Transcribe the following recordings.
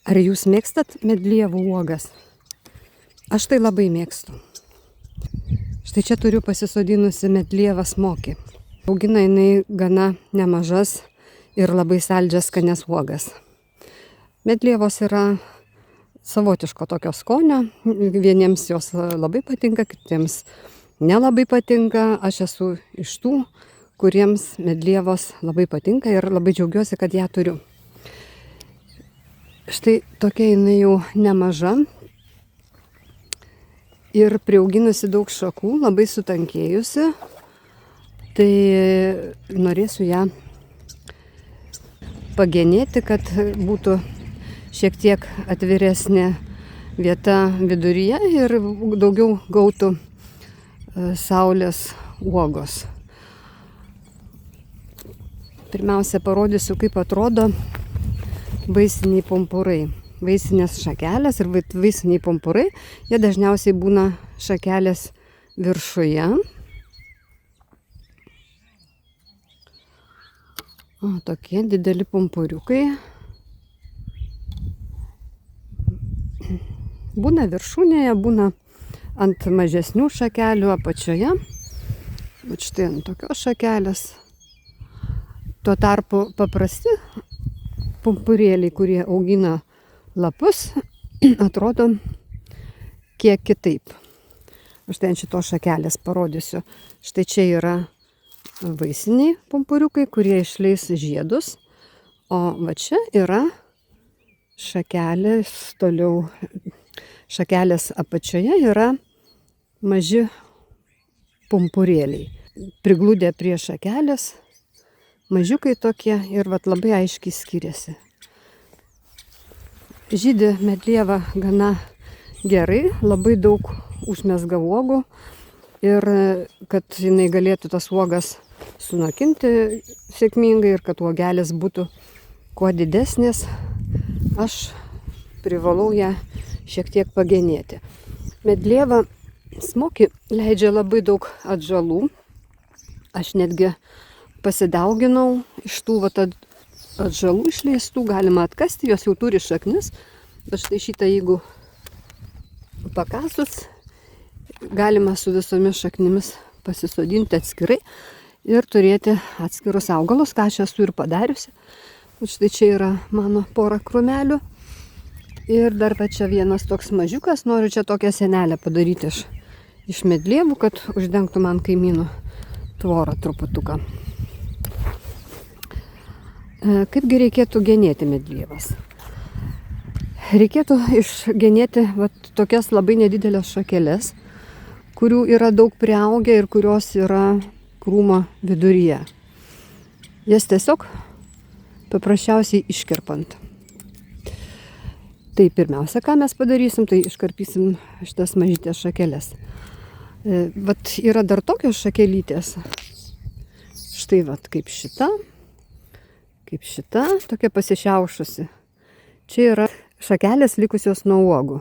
Ar jūs mėgstat medlievų uogas? Aš tai labai mėgstu. Štai čia turiu pasisodinusi medlievą smokį. Augina jinai gana nemažas ir labai saldžias skanias uogas. Medlievos yra savotiško tokio skonio. Vieniems jos labai patinka, kitiems nelabai patinka. Aš esu iš tų, kuriems medlievos labai patinka ir labai džiaugiuosi, kad ją turiu. Štai tokia jinai jau nemaža ir priauginusi daug šakų, labai sutankėjusi. Tai norėsiu ją pagenėti, kad būtų šiek tiek atviresnė vieta viduryje ir daugiau gautų saulės uogos. Pirmiausia, parodysiu, kaip atrodo vaisiniai pumpurai. Vaisinės šakelės ir vaisiniai pumpurai, jie dažniausiai būna šakelės viršuje. O, tokie dideli pumpuriukai. Būna viršūnėje, būna ant mažesnių šakelių apačioje. Bet štai ant tokios šakelės. Tuo tarpu paprasti pumpurėliai, kurie augina lapus, atrodo kiek kitaip. Štai ant šitos šakelės parodysiu. Štai čia yra vaisiniai pumpuriukai, kurie išleis žiedus. O va čia yra šakelės, toliau šakelės apačioje yra maži pumpurėliai. Prigludę prie šakelės, mažiukai tokie ir vat labai aiškiai skiriasi. Žydi medlieva gana gerai, labai daug užmezga uogų ir kad jinai galėtų tas uogas sunokinti sėkmingai ir kad uogelės būtų kuo didesnės, aš privalau ją šiek tiek pagenėti. Medlieva smokį leidžia labai daug atžalų. Aš netgi pasidauginau iš tų atžalų išleistų, galima atkasti, jos jau turi šaknis, bet štai šitą jeigu pakasus, galima su visomis šaknimis pasisodinti atskirai ir turėti atskirus augalus, ką aš esu ir padariusi. Bet štai čia yra mano pora krūmelių ir dar čia vienas toks mažiukas, noriu čia tokią senelę padaryti iš medlievų, kad uždengtų man kaimynų tvorą truputuką. Kaipgi reikėtų genėti medlievas? Reikėtų išgenėti tokias labai nedidelės šakeles, kurių yra daug priaugę ir kurios yra krūmo viduryje. Jas tiesiog paprasčiausiai iškerpant. Tai pirmiausia, ką mes padarysim, tai iškarpysim šitas mažytės šakeles. Yra dar tokios šakelytės. Štai kaip šita, tokia pasišiaušusi. Čia yra šakelės likusios nuo uogų.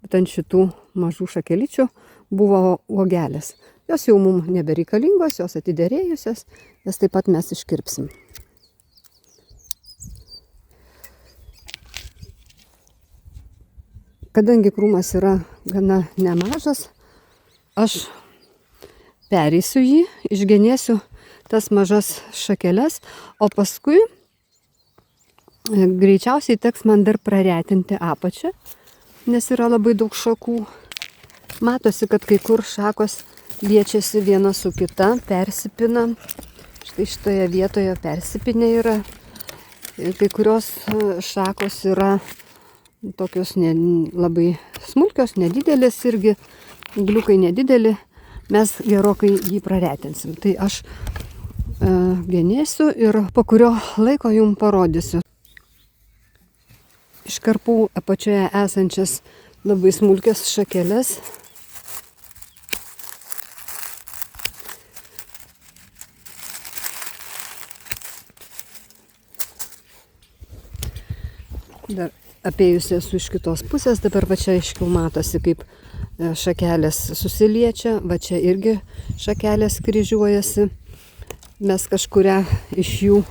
Būtent šitų mažų šakelyčių buvo uogelės. Jos jau mums nebereikalingos, jos atiderėjusios, jas taip pat mes iškirpsim. Kadangi krūmas yra gana nemažas, aš pereisiu jį, išgenėsiu tas mažas šakeles, o paskui greičiausiai teks man dar praretinti apačią, nes yra labai daug šakų. Matosi, kad kai kur šakos liečiasi viena su kita, persipina. Štai šitoje vietoje persipinė yra. Kai kurios šakos yra tokios labai smulkios, nedidelės irgi, gliukai nedideli. Mes gerokai jį praretinsim. Tai aš genėsiu ir po kurio laiko jums parodysiu. Iškarpau apačioje esančias labai smulkias šakeles. Dar apėjusi esu iš kitos pusės, dabar va čia aiškiau matosi, kaip šakelės susiliečia, va čia irgi šakelės kryžiuojasi. Mes kažkurią iš jų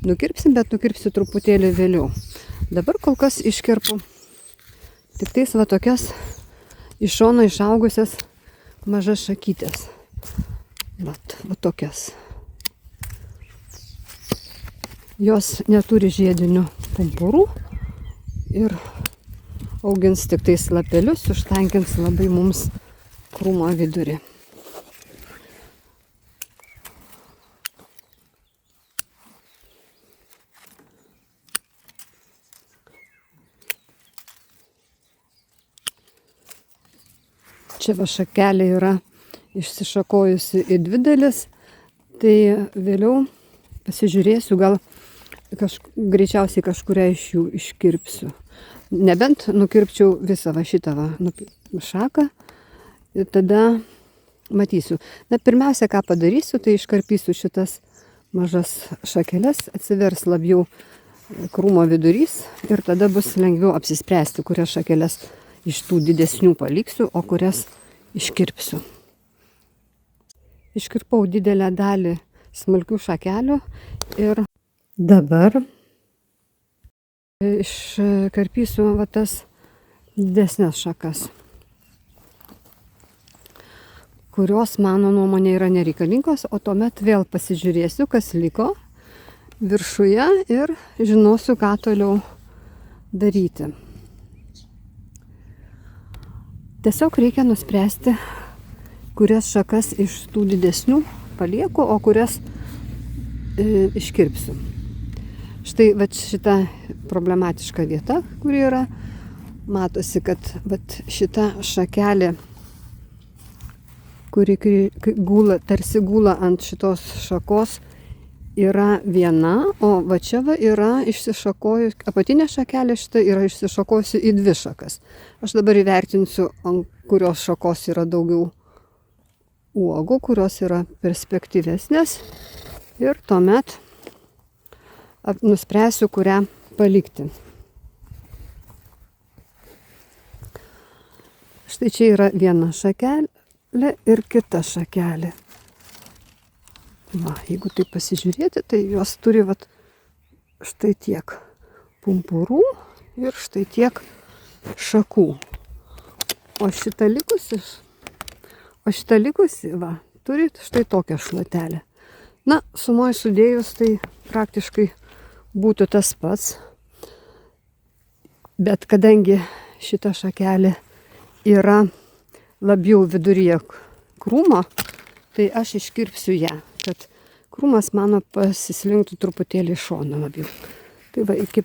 nukirpsim, bet nukirpsiu truputėlį vėliau. Dabar kol kas iškerpu tik tais va tokias iš šono išaugusias mažas šakytės. Va tokias. Jos neturi žiedinių pumpurų ir augins tik tais lapelius, užtankins labai mums krūmo vidurį. Čia va šakelė yra išsišakojusi į dvi dalis, tai vėliau pasižiūrėsiu, gal greičiausiai kažkurią iš jų iškirpsiu. Nebent nukirpčiau visą va šitą šaką ir tada matysiu. Na, pirmiausia, ką padarysiu, tai iškarpysiu šitas mažas šakeles, atsivers labiau krūmo vidurys ir tada bus lengviau apsispręsti, kurias šakeles iš tų didesnių paliksiu, o kurias iškirpsiu. Iškirpau didelę dalį smulkių šakelių ir dabar iškarpysiu va tas didesnės šakas, kurios mano nuomonė yra nereikalingos, o tuomet vėl pasižiūrėsiu, kas liko viršuje ir žinosiu, ką toliau daryti. Tiesiog reikia nuspręsti, kurias šakas iš tų didesnių palieku, o kurias iškirpsiu. Štai va šita problematiška vieta, kuri yra, matosi, kad va šita šakelė, kuri tarsi gula ant šitos šakos, yra viena, o va čia va yra išsišakojusi, apatinė šakelė šita yra išsišakojusi į dvi šakas. Aš dabar įvertinsiu, ant kurios šakos yra daugiau uogų, kurios yra perspektyvesnės ir tuomet nuspręsiu, kurią palikti. Štai čia yra viena šakelė ir kita šakelė. Va, jeigu tai pasižiūrėti, tai jos turi vat štai tiek pumpurų ir štai tiek šakų. O šita likusi, va, turi štai tokią šluotelę. Na, sumoj sudėjus, tai praktiškai būtų tas pats. Bet kadangi šita šakelė yra labiau viduryje krūmo, tai aš iškirpsiu ją, kad krūmas mano pasislinktų truputėlį į šoną labiau. Tai va, iki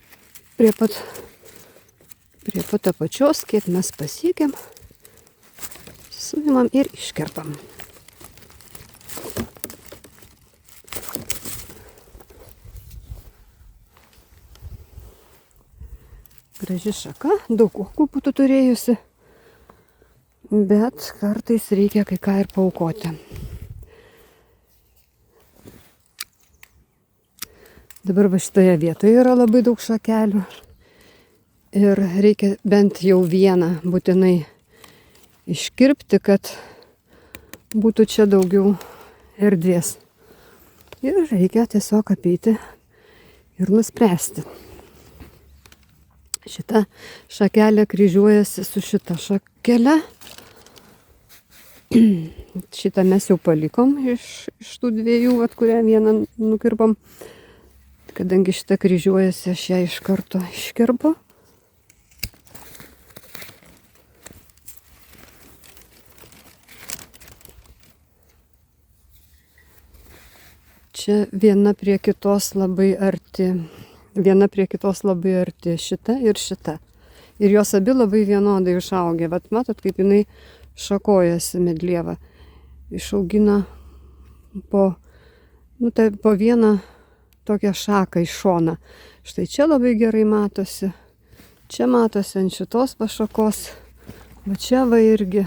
prie pat apačios, kiek mes pasiekėm, suimam ir iškerpam. Graži šaka, daug uogų būtų turėjusi, bet kartais reikia kai ką ir paaukoti. Dabar va šitoje vietoje yra labai daug šakelių ir reikia bent jau vieną būtinai iškirpti, kad būtų čia daugiau erdvės. Ir reikia tiesiog apeiti ir nuspręsti. Šita šakelė kryžiuojasi su šita šakele. Šitą mes jau palikom iš tų dviejų, kurią vieną nukirpam. Kadangi šitą kryžiuojasi, aš ją iš karto iškerpu. Čia viena prie kitos labai arti. Šita ir šita. Ir jos abi labai vienodai išaugė. Vat matot, kaip jinai šakojasi medlieva. Išaugina po vieną tokią šaką iš šoną. Štai čia labai gerai matosi. Čia matosi ant šitos šakos. Va čia va irgi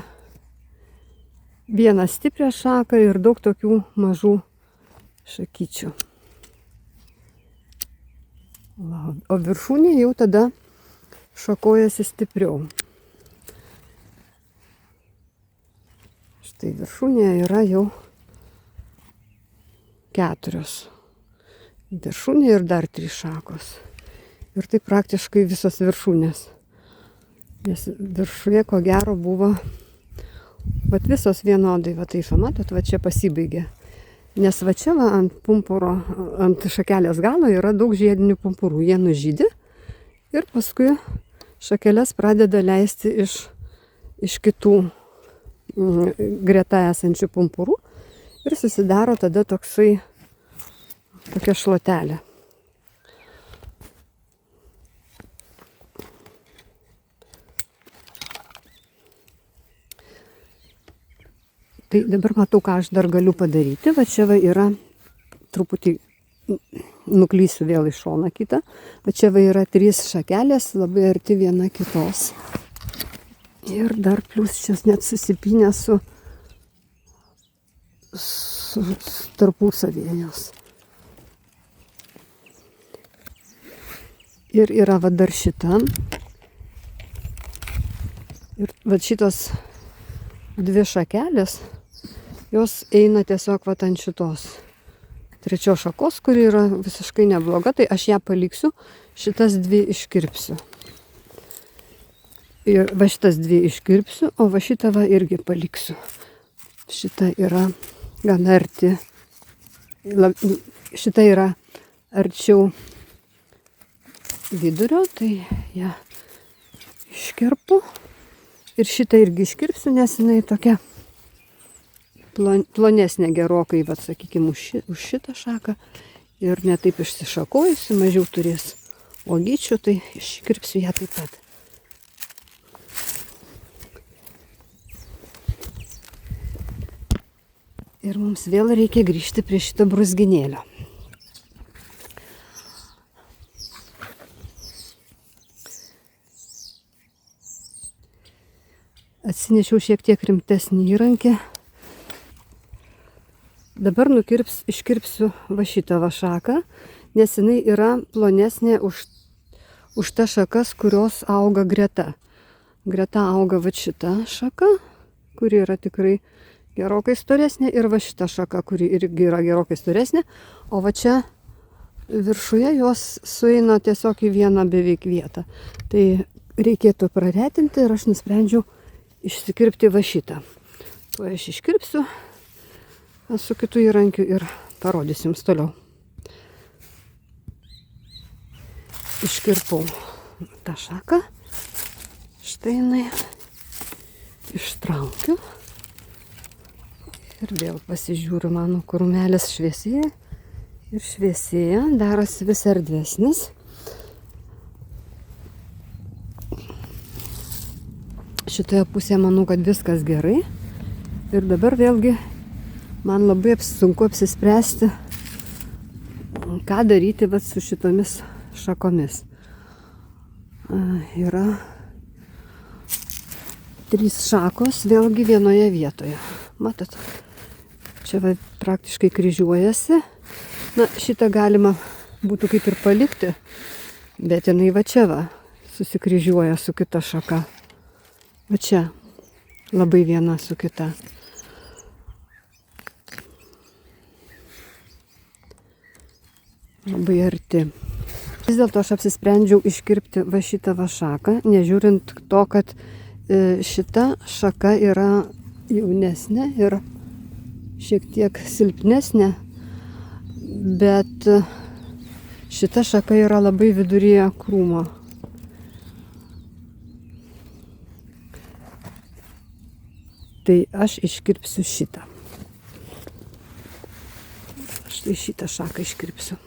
vieną stiprią šaką ir daug tokių mažų šakyčių. O viršūnė jau tada šakojasi stipriau. Štai viršūnė yra jau 4. Viršūnė ir dar 3 šakos. Ir tai praktiškai visos viršūnės. Nes viršuje ko gero buvo, vat visos vienodai, va taip, matot, va čia pasibaigė. Nes va čia va ant pumpuro, ant šakelės galo yra daug žiedinių pumpurų. Jie nužydi ir paskui šakeles pradeda leisti iš kitų greta esančių pumpurų ir susidaro tada tokia šluotelė. Tai dabar matau, ką aš dar galiu padaryti. Va čia va yra, truputį nuklysiu vėl į šoną kitą. Va čia va yra 3 šakelės, labai arti viena kitos. Ir dar plus čia net susipynę su tarpusavėjos. Ir yra va dar šita. Ir va šitos 2 šakelės, jos eina tiesiog va ant šitos 3 šakos, kuri yra visiškai nebloga, tai aš ją paliksiu, šitas 2 iškirpsiu. Ir va šitas 2 iškirpsiu, o va šitą va irgi paliksiu. Šita yra gana arti, šita yra arčiau vidurio, tai ją iškirpu. Ir šitą irgi iškirpsiu, nes jinai tokia plonesnė gerokai, vat, sakykime, už šitą šaką. Ir netaip išsišakojusi, mažiau turės uogyčių, tai iškirpsiu ją taip pat. Ir mums vėl reikia grįžti prie šito brūzginėlio. Atsinešiau šiek tiek rimtesnį įrankį. Dabar iškirpsiu va šitą va šaką, nes jinai yra plonesnė už tas šakas, kurios auga greta. Greta auga va šita šaka, kuri yra tikrai gerokai storesnė, ir va šita šaka, kuri irgi yra gerokai storesnė, o va čia viršuje jos sueina tiesiog į vieną beveik vietą. Tai reikėtų praretinti ir aš nusprendžiau išsikirpti va šitą. Tuo aš iškirpsiu su kitu įrankiu ir parodysiu jums toliau. Iškirpau tą šaką. Štai jinai. Ištraukiu. Ir vėl pasižiūriu, mano krūmelis šviesėja. Ir šviesėja, darosi vis erdvesnis. Šitoje pusėje manau, kad viskas gerai. Ir dabar vėlgi man labai sunku apsispręsti, ką daryti vat su šitomis šakomis. Yra 3 šakos vėlgi vienoje vietoje. Matot, čia va praktiškai kryžiuojasi. Na, šitą galima būtų kaip ir palikti, bet jinai va čia va susikryžiuoja su kita šaka. Va čia labai viena su kita. Labai arti. Vis dėlto aš apsisprendžiau iškirpti va šitą va šaką, nežiūrint to, kad šita šaka yra jaunesnė ir šiek tiek silpnesnė, bet šita šaka yra labai viduryje krūmo. Tai aš iškirpsiu šitą. Štai šitą šaką iškirpsiu.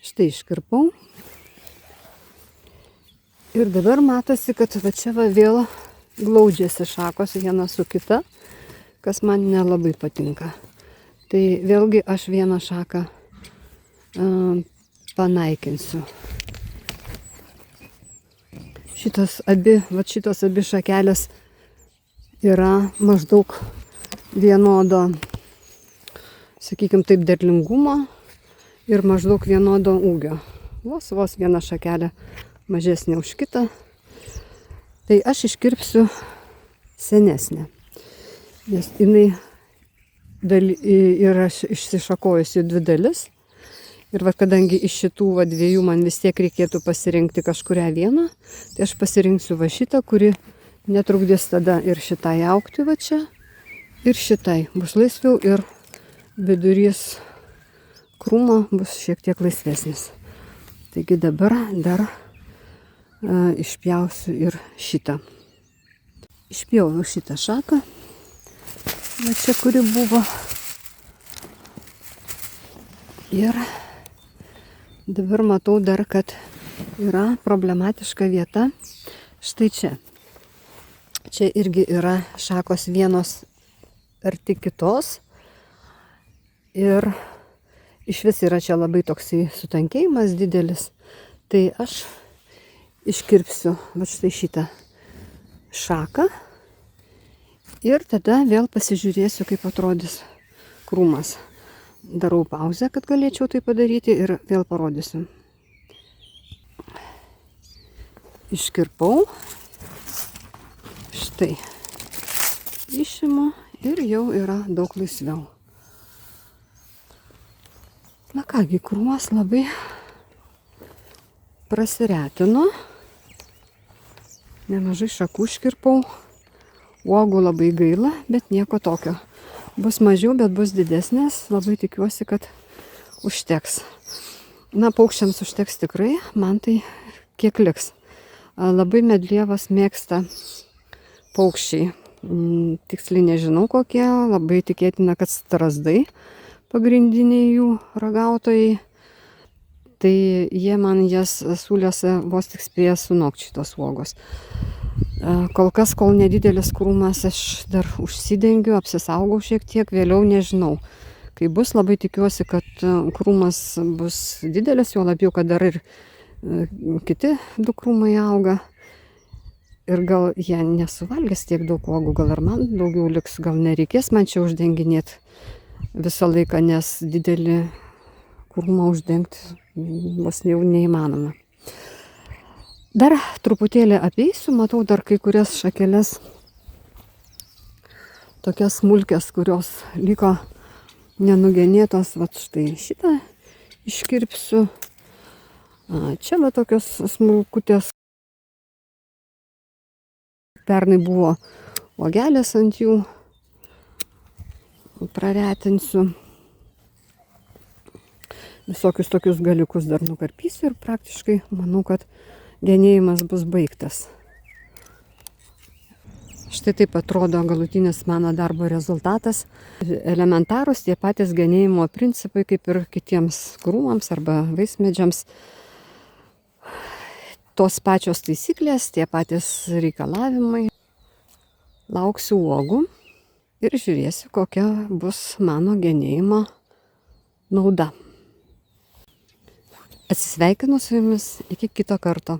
Štai iškirpau. Ir dabar matosi, kad va čia va vėl glaudžiasi šakos viena su kita, kas man nelabai patinka. Tai vėlgi aš vieną šaką panaikinsiu. Šitos abi šakelės yra maždaug vienodo, sakykime taip, derlingumo ir maždaug vienodo ūgio. Vos viena šakelė mažesnė už kitą. Tai aš iškirpsiu senesnę, nes jinai yra išsišakojusi 2 dalis Ir va, kadangi iš šitų dviejų man vis tiek reikėtų pasirinkti kažkurią vieną, tai aš pasirinksiu va šitą, kuri netrukdys tada ir šitai augti va čia, ir šitai. Bus laisviau ir vidurys krūmo bus šiek tiek laisvesnis. Taigi dabar dar išpjausiu ir šitą. Išpjoviau šitą šaką, va čia kuri buvo. Ir dabar matau dar, kad yra problematiška vieta štai čia. Čia irgi yra šakos vienos arti kitos. Ir iš vis yra čia labai toksai sutankėjimas didelis. Tai aš iškirpsiu va štai šitą šaką. Ir tada vėl pasižiūrėsiu, kaip atrodys krūmas. Darau pauzę, kad galėčiau tai padaryti ir vėl parodysiu. Iškirpau. Štai. Išimu ir jau yra daug laisviau. Na kągi, krūmas labai prasiretino. Nemažai šakų iškirpau. Uogų labai gaila, bet nieko tokio. Bus mažiau, bet bus didesnės. Labai tikiuosi, kad užteks. Na, paukščiams užteks tikrai, man tai kiek liks. Labai medlievas mėgsta paukščiai. Tiksliai nežinau kokie, labai tikėtina, kad strazdai pagrindiniai jų ragautojai. Tai jie man jas sūliuose vos tik spėja sunokti šitos uogos. Kol kas, kol nedidelis krūmas, aš dar užsidengiu, apsisaugau šiek tiek, vėliau nežinau. Kai bus, labai tikiuosi, kad krūmas bus didelis, jo labiau, kad dar ir kiti du krūmai auga. Ir gal jie nesuvalgės tiek daug uogų, gal ir man daugiau liks, gal nereikės man čia uždenginėti visą laiką, nes didelį krūmą uždengti vos jau neįmanoma. Dar truputėlį apeisiu, matau dar kai kurias šakeles, tokias smulkės, kurios liko nenugenėtos, va štai šitą iškirpsiu. Čia va tokios smulkutės, pernai buvo uogelės ant jų, praretinsiu. Visokius tokius galiukus dar nukarpysiu ir praktiškai manau, kad genėjimas bus baigtas. Štai taip atrodo galutinis mano darbo rezultatas. Elementarūs tie patys genėjimo principai kaip ir kitiems krūmams arba vaismedžiams. Tos pačios taisyklės, tie patys reikalavimai. Lauksiu uogų ir žiūrėsiu, kokia bus mano genėjimo nauda. Atsisveikinu su jumis iki kito karto.